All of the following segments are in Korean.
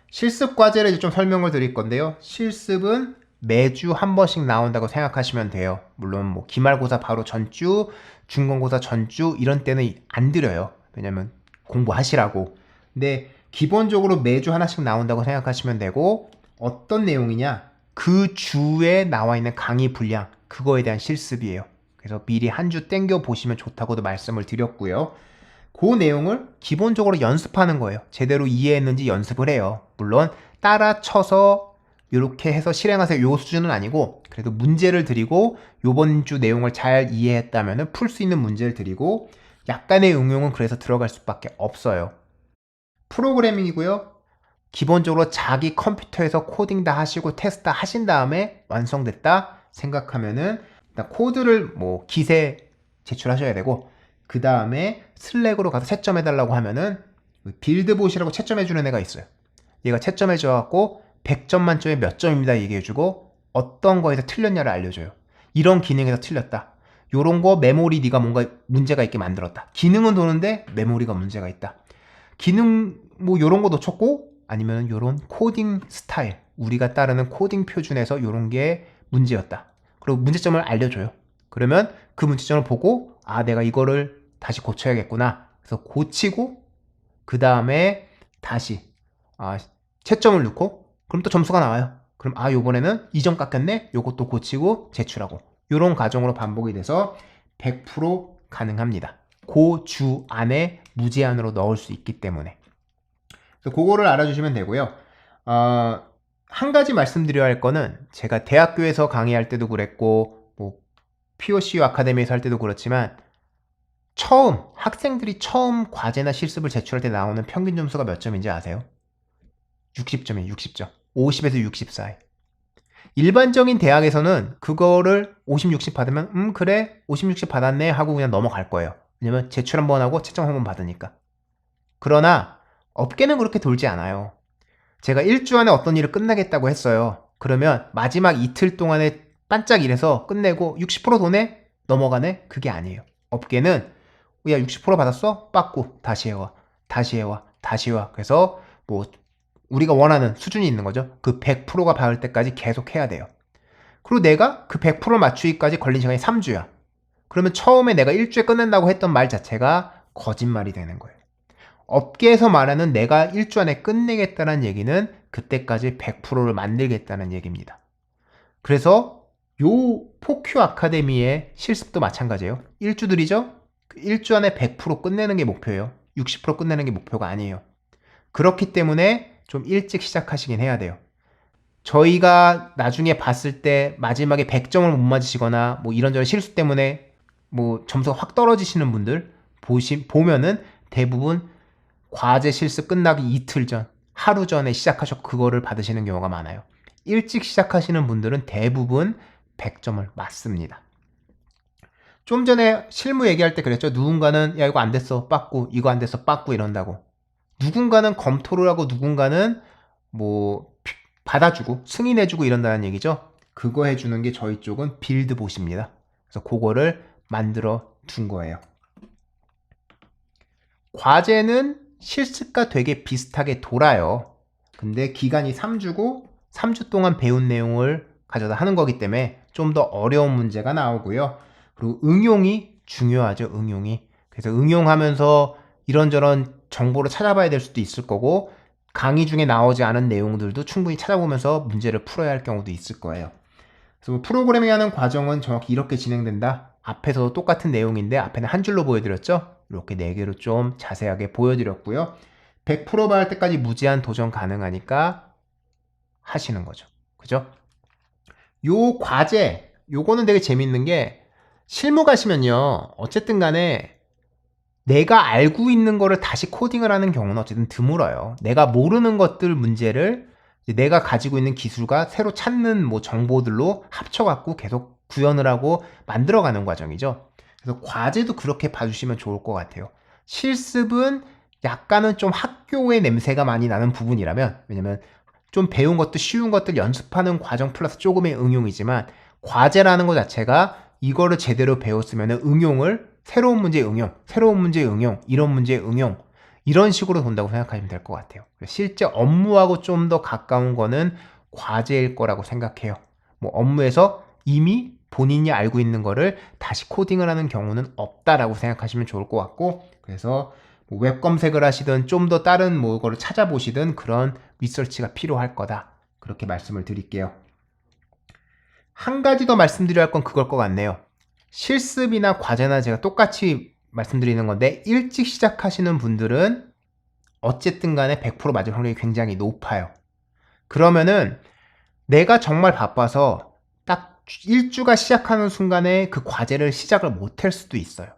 실습 과제를 이제 좀 설명을 드릴 건데요. 실습은 매주 한 번씩 나온다고 생각하시면 돼요. 물론 뭐 기말고사 바로 전주, 중간고사 전주 이런 때는 안 드려요. 왜냐면 공부하시라고. 근데 기본적으로 매주 하나씩 나온다고 생각하시면 되고, 어떤 내용이냐? 그 주에 나와 있는 강의 분량, 그거에 대한 실습이에요. 그래서 미리 한 주 땡겨 보시면 좋다고도 말씀을 드렸고요. 그 내용을 기본적으로 연습하는 거예요. 제대로 이해했는지 연습을 해요. 물론 따라 쳐서 이렇게 해서 실행하세요, 요 수준은 아니고, 그래도 문제를 드리고 요번 주 내용을 잘 이해했다면 풀 수 있는 문제를 드리고, 약간의 응용은 그래서 들어갈 수밖에 없어요. 프로그래밍이고요. 기본적으로 자기 컴퓨터에서 코딩 다 하시고 테스트 다 하신 다음에 완성됐다 생각하면은 일단 코드를 뭐 기세 제출하셔야 되고, 그 다음에 슬랙으로 가서 채점해달라고 하면은 빌드봇이라고 채점해주는 애가 있어요. 얘가 채점해줘갖고 100점 만점에 몇 점입니다 얘기해주고, 어떤 거에서 틀렸냐를 알려줘요. 이런 기능에서 틀렸다, 요런 거 메모리 네가 뭔가 문제가 있게 만들었다. 기능은 도는데 메모리가 문제가 있다. 기능 뭐 요런 거 놓쳤고, 아니면 요런 코딩 스타일, 우리가 따르는 코딩 표준에서 요런 게 문제였다. 그리고 문제점을 알려줘요. 그러면 그 문제점을 보고, 아, 내가 이거를 다시 고쳐야겠구나. 그래서 고치고, 그 다음에 다시 채점을 넣고, 그럼 또 점수가 나와요. 그럼 요번에는 2점 깎였네? 요것도 고치고 제출하고, 요런 과정으로 반복이 돼서 100% 가능합니다. 그 주 안에 무제한으로 넣을 수 있기 때문에. 그래서 그거를 알아주시면 되고요. 한 가지 말씀드려야 할 거는, 제가 대학교에서 강의할 때도 그랬고 뭐 POCU 아카데미에서 할 때도 그렇지만, 학생들이 처음 과제나 실습을 제출할 때 나오는 평균 점수가 몇 점인지 아세요? 60점이에요. 60점. 50에서 60 사이. 일반적인 대학에서는 그거를 50, 60 받으면 그래 50, 60 받았네 하고 그냥 넘어갈 거예요. 왜냐면 제출 한번 하고 채점 한번 받으니까. 그러나 업계는 그렇게 돌지 않아요. 제가 1주 안에 어떤 일을 끝내겠다고 했어요. 그러면 마지막 이틀 동안에 반짝 일해서 끝내고 60% 도네? 넘어가네? 그게 아니에요. 업계는 야 60% 받았어? 빠꾸 다시 해와, 다시 해와, 다시 해와. 그래서 뭐 우리가 원하는 수준이 있는 거죠. 그 100%가 받을 때까지 계속 해야 돼요. 그리고 내가 그 100% 맞추기까지 걸린 시간이 3주야. 그러면 처음에 내가 1주에 끝낸다고 했던 말 자체가 거짓말이 되는 거예요. 업계에서 말하는 내가 1주 안에 끝내겠다는 얘기는 그때까지 100%를 만들겠다는 얘기입니다. 그래서 요 포큐 아카데미의 실습도 마찬가지예요. 1주들이죠? 1주 안에 100% 끝내는 게 목표예요. 60% 끝내는 게 목표가 아니에요. 그렇기 때문에 좀 일찍 시작하시긴 해야 돼요. 저희가 나중에 봤을 때 마지막에 100점을 못 맞으시거나 뭐 이런저런 실수 때문에 뭐 점수가 확 떨어지시는 분들 보면은 대부분 과제 실습 끝나기 이틀 전, 하루 전에 시작하셔서 그거를 받으시는 경우가 많아요. 일찍 시작하시는 분들은 대부분 100점을 맞습니다. 좀 전에 실무 얘기할 때 그랬죠. 누군가는 야 이거 안 됐어 빠꾸, 이거 안 됐어 빠꾸 이런다고. 누군가는 검토를 하고 누군가는 뭐 받아주고 승인해주고 이런다는 얘기죠. 그거 해주는 게 저희 쪽은 빌드봇입니다. 그래서 그거를 만들어 둔 거예요. 과제는 실습과 되게 비슷하게 돌아요. 근데 기간이 3주고 3주 동안 배운 내용을 가져다 하는 거기 때문에 좀 더 어려운 문제가 나오고요. 그리고 응용이 중요하죠. 응용이. 그래서 응용하면서 이런저런 정보를 찾아봐야 될 수도 있을 거고, 강의 중에 나오지 않은 내용들도 충분히 찾아보면서 문제를 풀어야 할 경우도 있을 거예요. 그래서 프로그래밍 하는 과정은 정확히 이렇게 진행된다. 앞에서도 똑같은 내용인데 앞에는 한 줄로 보여드렸죠. 이렇게 4개로 좀 자세하게 보여드렸고요. 100% 받을 때까지 무제한 도전 가능하니까 하시는 거죠. 그죠? 요 과제, 요거는 되게 재밌는 게, 실무 가시면요, 어쨌든 간에 내가 알고 있는 거를 다시 코딩을 하는 경우는 어쨌든 드물어요. 내가 모르는 것들 문제를 내가 가지고 있는 기술과 새로 찾는 뭐 정보들로 합쳐갖고 계속 구현을 하고 만들어가는 과정이죠. 그래서 과제도 그렇게 봐주시면 좋을 것 같아요. 실습은 약간은 좀 학교의 냄새가 많이 나는 부분이라면, 왜냐면 좀 배운 것도 쉬운 것들 연습하는 과정 플러스 조금의 응용이지만, 과제라는 것 자체가 이거를 제대로 배웠으면 응용을 새로운 문제의 응용, 새로운 문제의 응용, 이런 문제의 응용, 이런 식으로 본다고 생각하시면 될 것 같아요. 실제 업무하고 좀 더 가까운 거는 과제일 거라고 생각해요. 뭐 업무에서 이미 본인이 알고 있는 거를 다시 코딩을 하는 경우는 없다라고 생각하시면 좋을 것 같고, 그래서 뭐 웹 검색을 하시든 좀 더 다른 뭐거를 찾아보시든 그런 리서치가 필요할 거다. 그렇게 말씀을 드릴게요. 한 가지 더 말씀드려야 할 건 그걸 것 같네요. 실습이나 과제나 제가 똑같이 말씀드리는 건데, 일찍 시작하시는 분들은 어쨌든 간에 100% 맞을 확률이 굉장히 높아요. 그러면은 내가 정말 바빠서 딱 1주가 시작하는 순간에 그 과제를 시작을 못할 수도 있어요.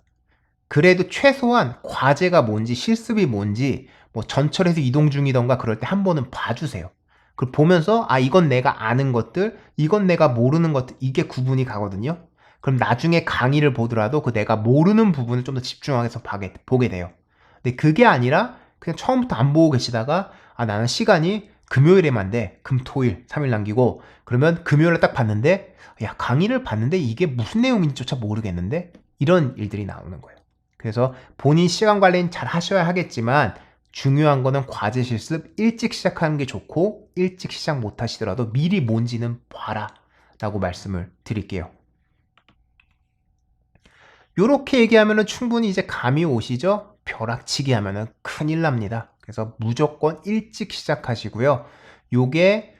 그래도 최소한 과제가 뭔지 실습이 뭔지 뭐 전철에서 이동 중이던가 그럴 때 한 번은 봐주세요. 그걸 보면서 아 이건 내가 아는 것들, 이건 내가 모르는 것들, 이게 구분이 가거든요. 그럼 나중에 강의를 보더라도 그 내가 모르는 부분을 좀 더 집중해서 보게 돼요. 근데 그게 아니라 그냥 처음부터 안 보고 계시다가 아 나는 시간이 금요일에만 돼. 금, 토, 일 3일 남기고 그러면 금요일에 딱 봤는데 야 강의를 봤는데 이게 무슨 내용인지조차 모르겠는데 이런 일들이 나오는 거예요. 그래서 본인 시간 관리는 잘 하셔야 하겠지만 중요한 거는 과제 실습 일찍 시작하는 게 좋고 일찍 시작 못 하시더라도 미리 뭔지는 봐라 라고 말씀을 드릴게요. 요렇게 얘기하면은 충분히 이제 감이 오시죠? 벼락치기 하면은 큰일 납니다. 그래서 무조건 일찍 시작하시고요. 요게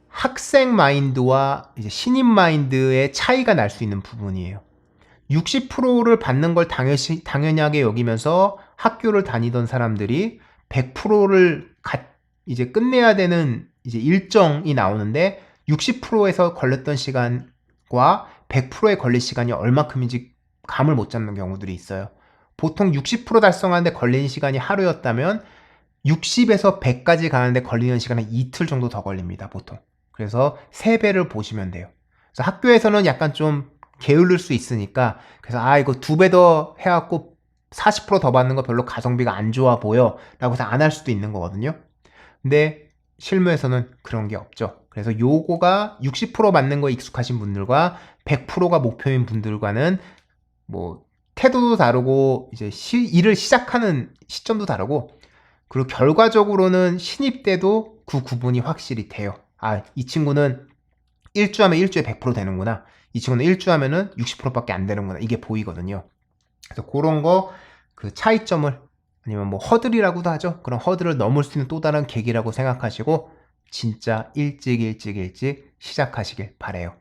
학생 마인드와 이제 신입 마인드의 차이가 날 수 있는 부분이에요. 60%를 받는 걸 당연하게 여기면서 학교를 다니던 사람들이 100%를 이제 끝내야 되는 이제 일정이 나오는데 60%에서 걸렸던 시간과 100%에 걸릴 시간이 얼마큼인지 감을 못 잡는 경우들이 있어요. 보통 60% 달성하는데 걸리는 시간이 하루였다면 60에서 100까지 가는데 걸리는 시간은 이틀 정도 더 걸립니다, 보통. 그래서 3배를 보시면 돼요. 그래서 학교에서는 약간 좀 게으를 수 있으니까 그래서 아 이거 2배 더 해갖고 40%더 받는 거 별로 가성비가 안 좋아 보여 라고 해서 안 할 수도 있는 거거든요. 근데 실무에서는 그런 게 없죠. 그래서 요거가 60% 맞는 거 익숙하신 분들과 100%가 목표인 분들과는 뭐 태도도 다르고 이제 일을 시작하는 시점도 다르고 그리고 결과적으로는 신입 때도 그 구분이 확실히 돼요. 아, 이 친구는 1주 하면 1주에 100% 되는구나. 이 친구는 1주 하면은 60%밖에 안 되는구나. 이게 보이거든요. 그래서 그런 거, 그 차이점을, 아니면 뭐 허들이라고도 하죠. 그런 허들을 넘을 수 있는 또 다른 계기라고 생각하시고, 진짜 일찍 시작하시길 바래요.